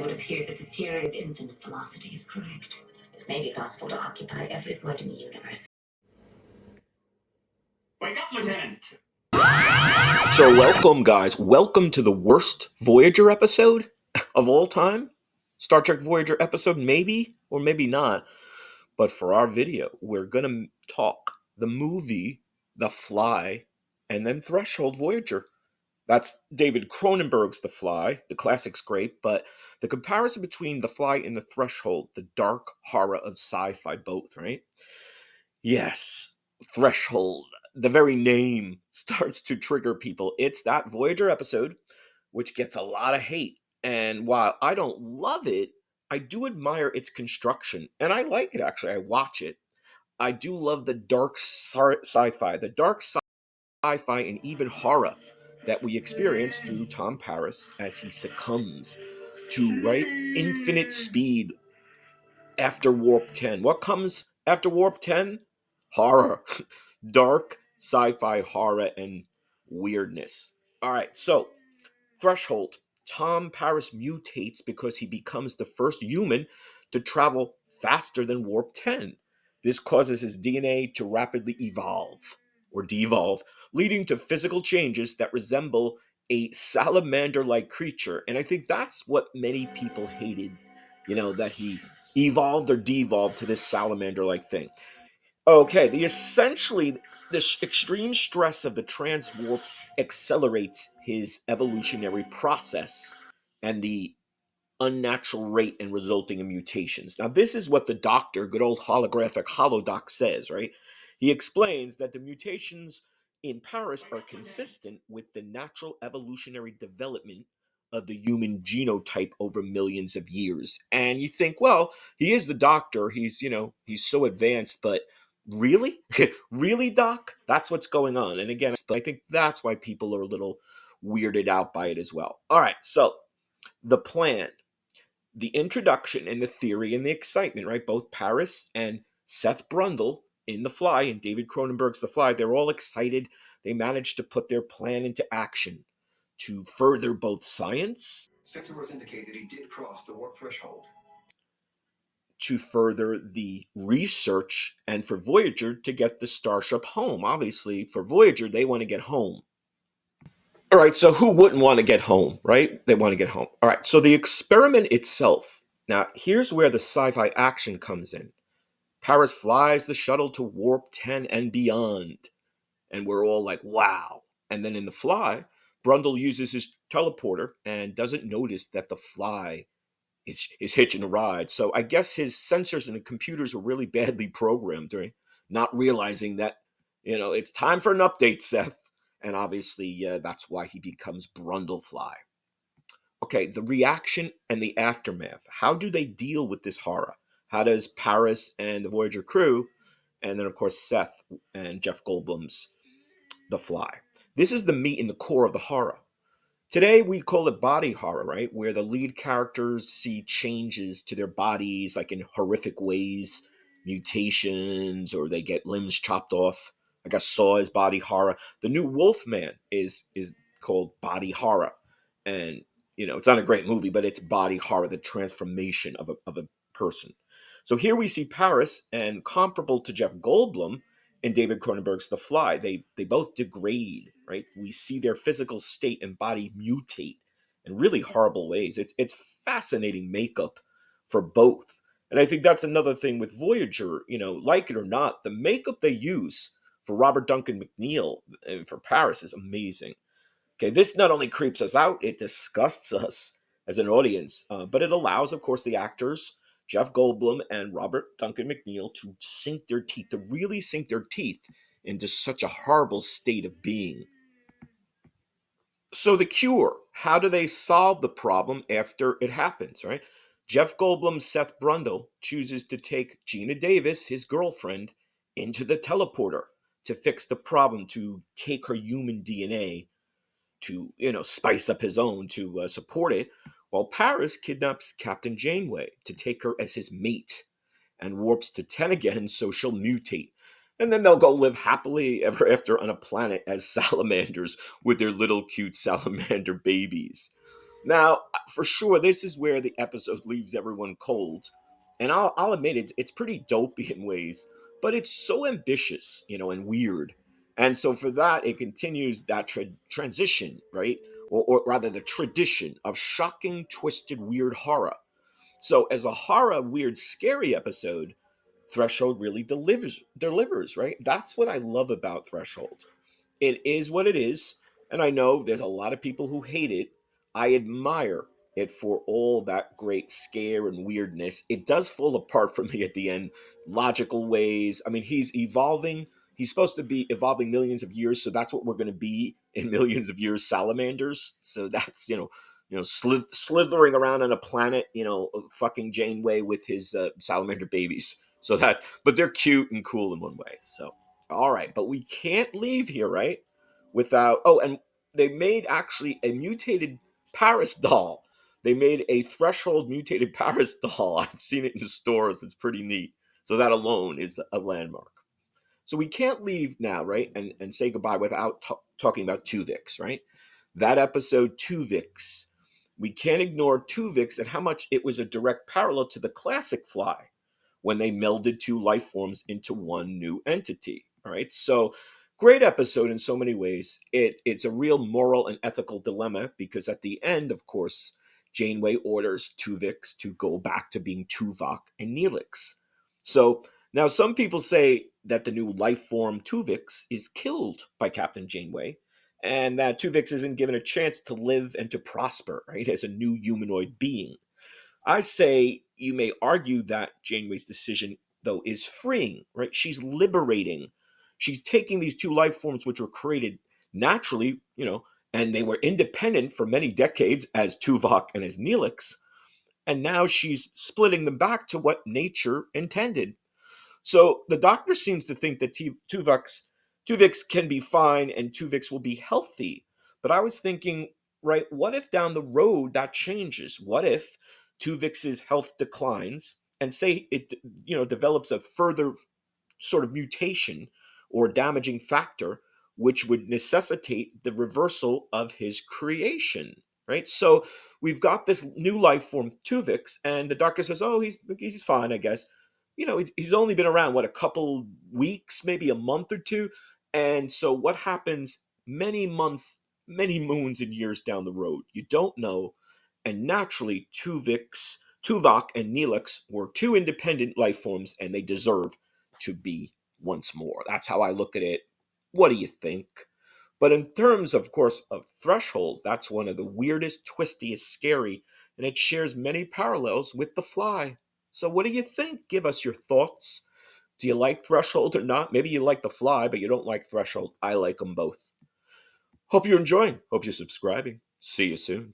would appear that the theory of infinite velocity is correct. It may be possible to occupy every point in the universe. Wake up, Lieutenant! So welcome, guys. Welcome to the worst Voyager episode of all time. Star Trek Voyager episode, maybe or maybe not. But for our video, we're going to talk the movie, The Fly, and then Threshold Voyager. That's David Cronenberg's The Fly. The classic's great, but the comparison between The Fly and The Threshold, the dark horror of sci-fi both, right? Yes, Threshold. The very name starts to trigger people. It's that Voyager episode, which gets a lot of hate. And while I don't love it, I do admire its construction. And I like it, actually. I watch it. I do love the dark sci-fi, the dark sci-fi and even horror that we experience through Tom Paris as he succumbs to, right, infinite speed after Warp 10. What comes after Warp 10? Horror. Dark sci-fi horror and weirdness. All right, so Threshold. Tom Paris mutates because he becomes the first human to travel faster than Warp 10. This causes his DNA to rapidly evolve or devolve, leading to physical changes that resemble a salamander-like creature. And I think that's what many people hated, that he evolved or devolved to this salamander-like thing. Okay, this extreme stress of the transwarp accelerates his evolutionary process and the unnatural rate and resulting in mutations. Now, this is what the doctor, good old holographic holodoc, says, right? He explains that the mutations in Paris are consistent with the natural evolutionary development of the human genotype over millions of years. And you think, well, he is the doctor. He's so advanced, but really? Really, Doc? That's what's going on. And again, I think that's why people are a little weirded out by it as well. All right, so the plan, the introduction and the theory and the excitement, right? Both Paris and Seth Brundle in The Fly and David Cronenberg's The Fly, they're all excited. They managed to put their plan into action to further both science. Sensors indicate that he did cross the warp threshold. To further the research and for Voyager to get the starship home. Obviously, for Voyager, they want to get home. All right, so who wouldn't want to get home, right? They want to get home. All right, so the experiment itself. Now, here's where the sci-fi action comes in. Paris flies the shuttle to Warp 10 and beyond. And we're all like, wow. And then in The Fly, Brundle uses his teleporter and doesn't notice that the Fly is hitching a ride. So I guess his sensors and the computers were really badly programmed, right? Not realizing that, it's time for an update, Seth. And obviously, that's why he becomes Brundlefly. Okay, the reaction and the aftermath. How do they deal with this horror? How does Paris and the Voyager crew, and then, of course, Seth and Jeff Goldblum's The Fly? This is the meat and the core of the horror. Today, we call it body horror, right? Where the lead characters see changes to their bodies, like in horrific ways, mutations, or they get limbs chopped off. Like I saw is body horror. The new Wolfman is called body horror. And, it's not a great movie, but it's body horror, the transformation of a person. So here we see Paris, and comparable to Jeff Goldblum in David Cronenberg's The Fly, they both degrade, right? We see their physical state and body mutate in really horrible ways. It's fascinating makeup for both. And I think that's another thing with Voyager, like it or not, the makeup they use for Robert Duncan McNeil and for Paris is amazing. Okay, this not only creeps us out, it disgusts us as an audience, but it allows, of course, the actors, Jeff Goldblum and Robert Duncan McNeil, to really sink their teeth into such a horrible state of being. So the cure, how do they solve the problem after it happens, right? Jeff Goldblum's Seth Brundle chooses to take Geena Davis, his girlfriend, into the teleporter to fix the problem, to take her human DNA, to, spice up his own, to support it, while Paris kidnaps Captain Janeway to take her as his mate and warps to 10 again so she'll mutate. And then they'll go live happily ever after on a planet as salamanders with their little cute salamander babies. Now, for sure, this is where the episode leaves everyone cold. And I'll admit it's pretty dopey in ways, but it's so ambitious, and weird. And so for that, it continues that transition, right? Or rather, the tradition of shocking, twisted, weird horror. So as a horror, weird, scary episode, Threshold really delivers, right? That's what I love about Threshold. It is what it is, and I know there's a lot of people who hate it. I admire it for all that great scare and weirdness. It does fall apart for me at the end, logical ways. I mean, he's evolving. He's supposed to be evolving millions of years, so that's what we're going to be in millions of years, salamanders. So that's slithering around on a planet, fucking Janeway with his salamander babies. So that, but they're cute and cool in one way. So all right, but we can't leave here, right? Without. Oh, and they made actually a mutated Paris doll. They made a Threshold mutated Paris doll. I've seen it in stores. It's pretty neat. So that alone is a landmark. So we can't leave now, right? And say goodbye without talking about Tuvix, right? That episode, Tuvix. We can't ignore Tuvix and how much it was a direct parallel to the classic Fly when they melded two life forms into one new entity. All right. So great episode in so many ways. It's a real moral and ethical dilemma because at the end, of course, Janeway orders Tuvix to go back to being Tuvok and Neelix. So now some people say that the new life form Tuvix is killed by Captain Janeway and that Tuvix isn't given a chance to live and to prosper, right, as a new humanoid being. I say you may argue that Janeway's decision, though, is freeing, right? She's liberating. She's taking these two life forms, which were created naturally, and they were independent for many decades as Tuvok and as Neelix, and now she's splitting them back to what nature intended. So the doctor seems to think that Tuvix can be fine and Tuvix will be healthy. But I was thinking, right, what if down the road that changes? What if Tuvix's health declines and say it, develops a further sort of mutation or damaging factor, which would necessitate the reversal of his creation, right? So we've got this new life form, Tuvix, and the doctor says, "Oh, he's fine, I guess." He's only been around what, a couple weeks, maybe a month or two, and so what happens many months, many moons, and years down the road? You don't know, and naturally, Tuvok, and Neelix were two independent life forms, and they deserve to be once more. That's how I look at it. What do you think? But in terms, of course, of Threshold, that's one of the weirdest, twistiest, scary, and it shares many parallels with The Fly. So what do you think? Give us your thoughts. Do you like Threshold or not? Maybe you like The Fly, but you don't like Threshold. I like them both. Hope you're enjoying. Hope you're subscribing. See you soon.